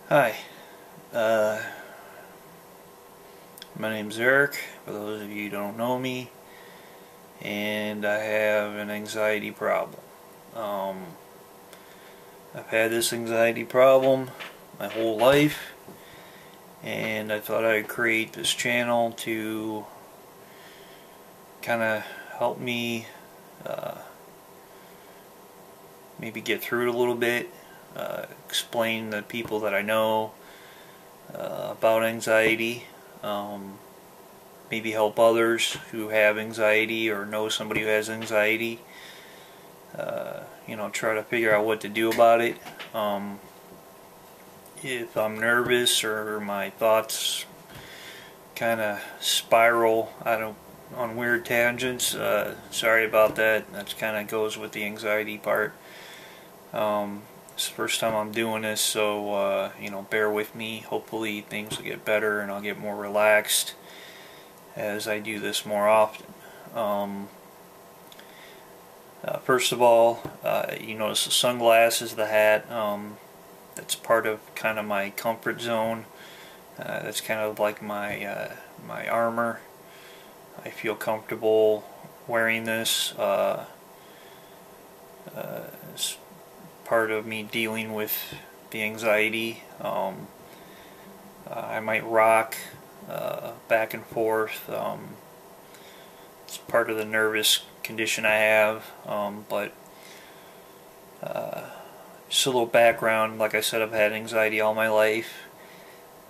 Hi, uh, my name's Eric, for those of you who don't know me, and I have an anxiety problem. Um, I've had this anxiety problem my whole life, and I thought I'd create this channel to kind of help me maybe get through it a little bit, explain to people that I know about anxiety. Maybe help others who have anxiety or know somebody who has anxiety. Try to figure out what to do about it. If I'm nervous or my thoughts kind of spiral on weird tangents, sorry about that. That kind of goes with the anxiety part. It's the first time I'm doing this, so bear with me. Hopefully things will get better and I'll get more relaxed as I do this more often. First of all, you notice the sunglasses, the hat. That's part of kind of my comfort zone. That's kind of like my armor. I feel comfortable wearing this. It's part of me dealing with the anxiety. I might rock back and forth. It's part of the nervous condition I have, but just a little background. Like I said, I've had anxiety all my life,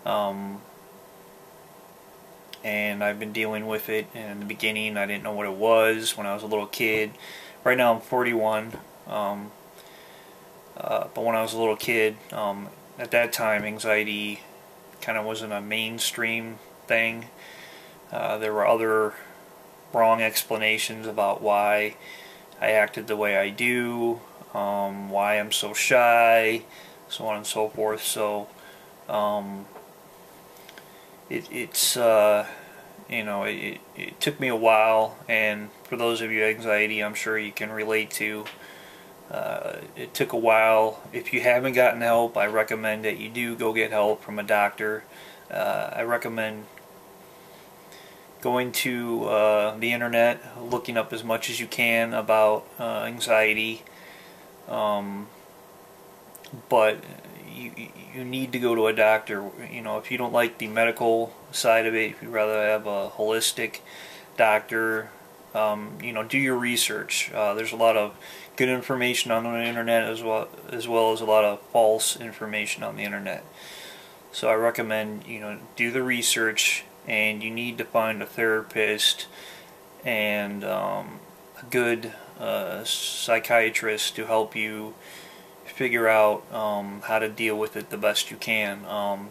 and I've been dealing with it. And in the beginning, I didn't know what it was when I was a little kid. Right now, I'm 41, but when I was a little kid, at that time, anxiety kind of wasn't a mainstream thing. There were other wrong explanations about why I acted the way I do, why I'm so shy, so on and so forth. So it took me a while, and for those of you with anxiety, I'm sure you can relate to. It took a while. If you haven't gotten help, I recommend that you do go get help from a doctor. I recommend going to the internet, looking up as much as you can about anxiety, but you need to go to a doctor. If you don't like the medical side of it, if you'd rather have a holistic doctor, do your research. There's a lot of good information on the internet as well as a lot of false information on the internet. So I recommend do the research, and you need to find a therapist and a good psychiatrist to help you figure out how to deal with it the best you can.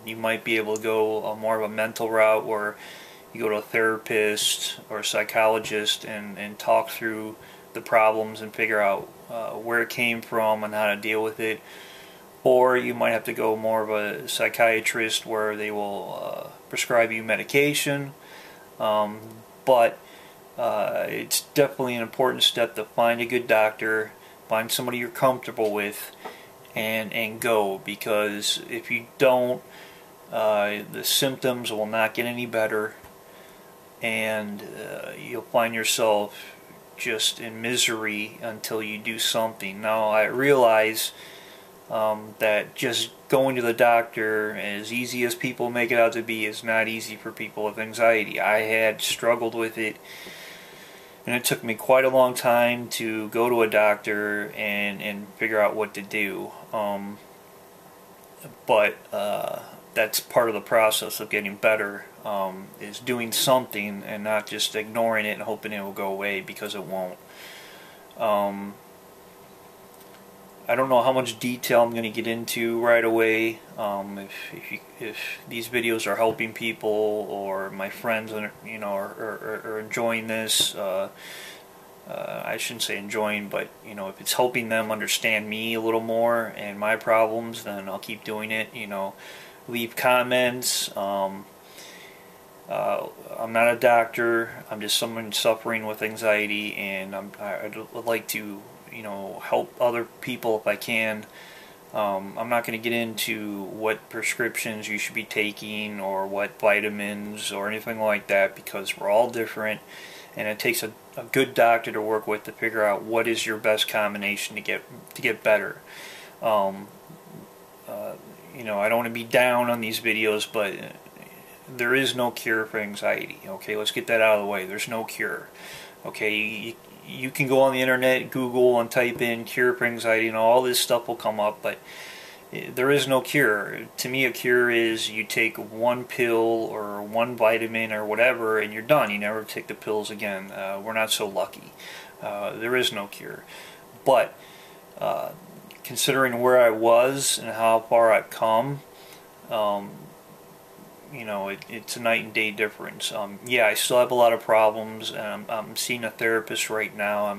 You might be able to go more of a mental route, where you go to a therapist or a psychologist and talk through the problems and figure out where it came from and how to deal with it. Or you might have to go more of a psychiatrist, where they will prescribe you medication. But it's definitely an important step to find a good doctor, find somebody you're comfortable with, and go. Because if you don't, the symptoms will not get any better, and you'll find yourself just in misery until you do something. Now, I realize that just going to the doctor, as easy as people make it out to be, is not easy for people with anxiety. I had struggled with it, and it took me quite a long time to go to a doctor and figure out what to do. But that's part of the process of getting better, is doing something and not just ignoring it and hoping it will go away, because it won't. I don't know how much detail I'm going to get into right away. If these videos are helping people, or my friends are enjoying this, I shouldn't say enjoying, but if it's helping them understand me a little more and my problems, then I'll keep doing it. Leave comments. I'm not a doctor. I'm just someone suffering with anxiety, and I'd like to help other people if I can. I'm not going to get into what prescriptions you should be taking or what vitamins or anything like that, because we're all different, and it takes a good doctor to work with to figure out what is your best combination to get better. You know, I don't want to be down on these videos, but there is no cure for anxiety. Okay, let's get that out of the way. There's no cure. Okay, you can go on the internet, Google, and type in cure for anxiety, and all this stuff will come up, but there is no cure. To me, a cure is you take one pill or one vitamin or whatever, and you're done. You never take the pills again. We're not so lucky. There is no cure. But considering where I was and how far I've come, you know, it's a night and day difference. Yeah, I still have a lot of problems, and I'm seeing a therapist right now,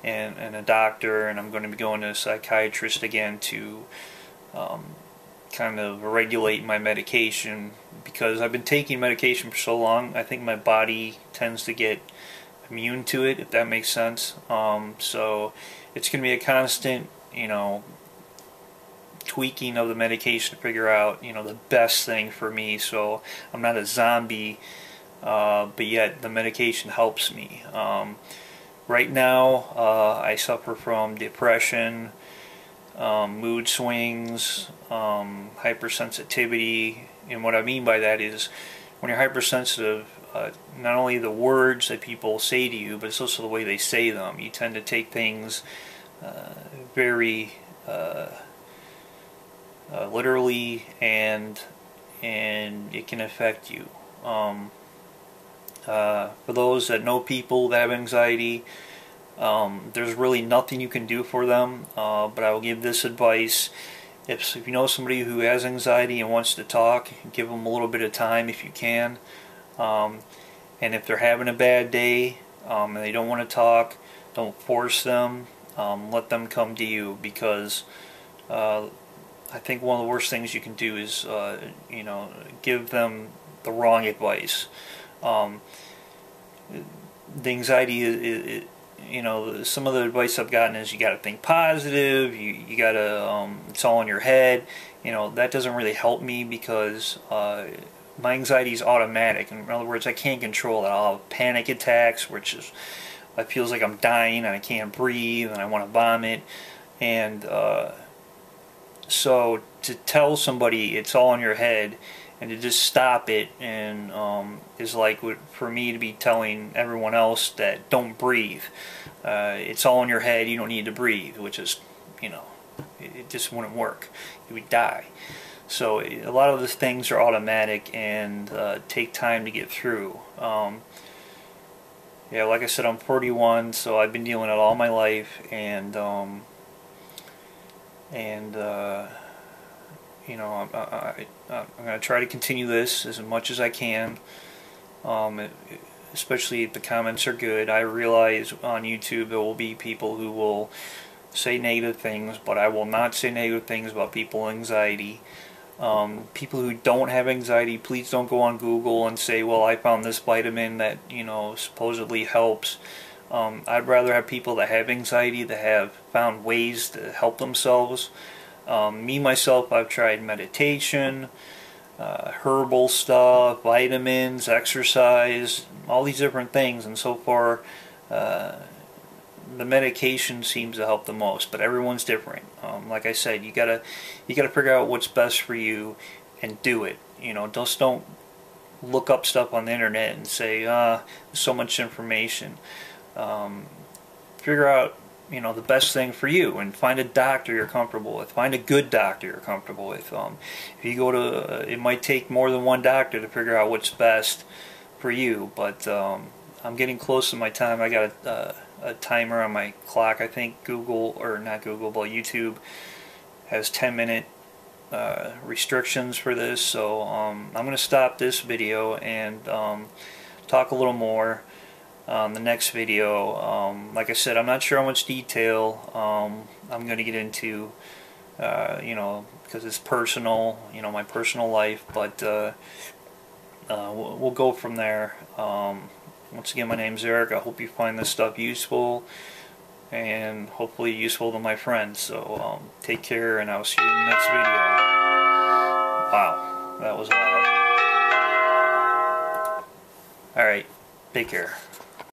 and a doctor, and I'm going to be going to a psychiatrist again to kind of regulate my medication, because I've been taking medication for so long. I think my body tends to get immune to it, if that makes sense. So it's going to be a constant, you know, tweaking of the medication to figure out, you know, the best thing for me, so I'm not a zombie, but yet the medication helps me. Right now, I suffer from depression, mood swings, hypersensitivity, and what I mean by that is when you're hypersensitive, not only the words that people say to you, but it's also the way they say them. You tend to take things very literally, and it can affect you. For those that know people that have anxiety, there's really nothing you can do for them, but I will give this advice. If you know somebody who has anxiety and wants to talk, give them a little bit of time if you can. And if they're having a bad day and they don't want to talk, don't force them. Let them come to you, because I think one of the worst things you can do is, you know, give them the wrong advice. The anxiety, you know, some of the advice I've gotten is you got to think positive. You got to, it's all in your head. You know, that doesn't really help me, because my anxiety is automatic. In other words, I can't control it. I'll have panic attacks, which is, it feels like I'm dying and I can't breathe and I want to vomit, and so to tell somebody it's all in your head and to just stop it, and is like for me to be telling everyone else that don't breathe. It's all in your head, you don't need to breathe, which is, you know, it just wouldn't work. You would die. So a lot of the things are automatic and take time to get through. Yeah, like I said, I'm 41, so I've been dealing with it all my life, and you know, I'm going to try to continue this as much as I can, especially if the comments are good. I realize on YouTube there will be people who will say negative things, but I will not say negative things about people with anxiety. People who don't have anxiety, please don't go on Google and say, well, I found this vitamin that, you know, supposedly helps. I'd rather have people that have anxiety, that have found ways to help themselves. Me, myself, I've tried meditation, herbal stuff, vitamins, exercise, all these different things, and so far the medication seems to help the most, but everyone's different. Like I said, you gotta figure out what's best for you and do it. You know, just don't look up stuff on the internet and say, there's so much information. Figure out, you know, the best thing for you, and find a doctor you're comfortable with. Find a good doctor you're comfortable with. If you go to, it might take more than one doctor to figure out what's best for you, but I'm getting close to my time. I got a timer on my clock. I think Google, or not Google, but YouTube has 10-minute restrictions for this, so I'm going to stop this video and talk a little more on the next video. Like I said, I'm not sure how much detail I'm going to get into, you know, because it's personal, you know, my personal life, but we'll go from there. Once again, my name's Eric. I hope you find this stuff useful. and hopefully useful to my friends. So take care, and I'll see you in the next video. Wow, that was loud. Alright, take care.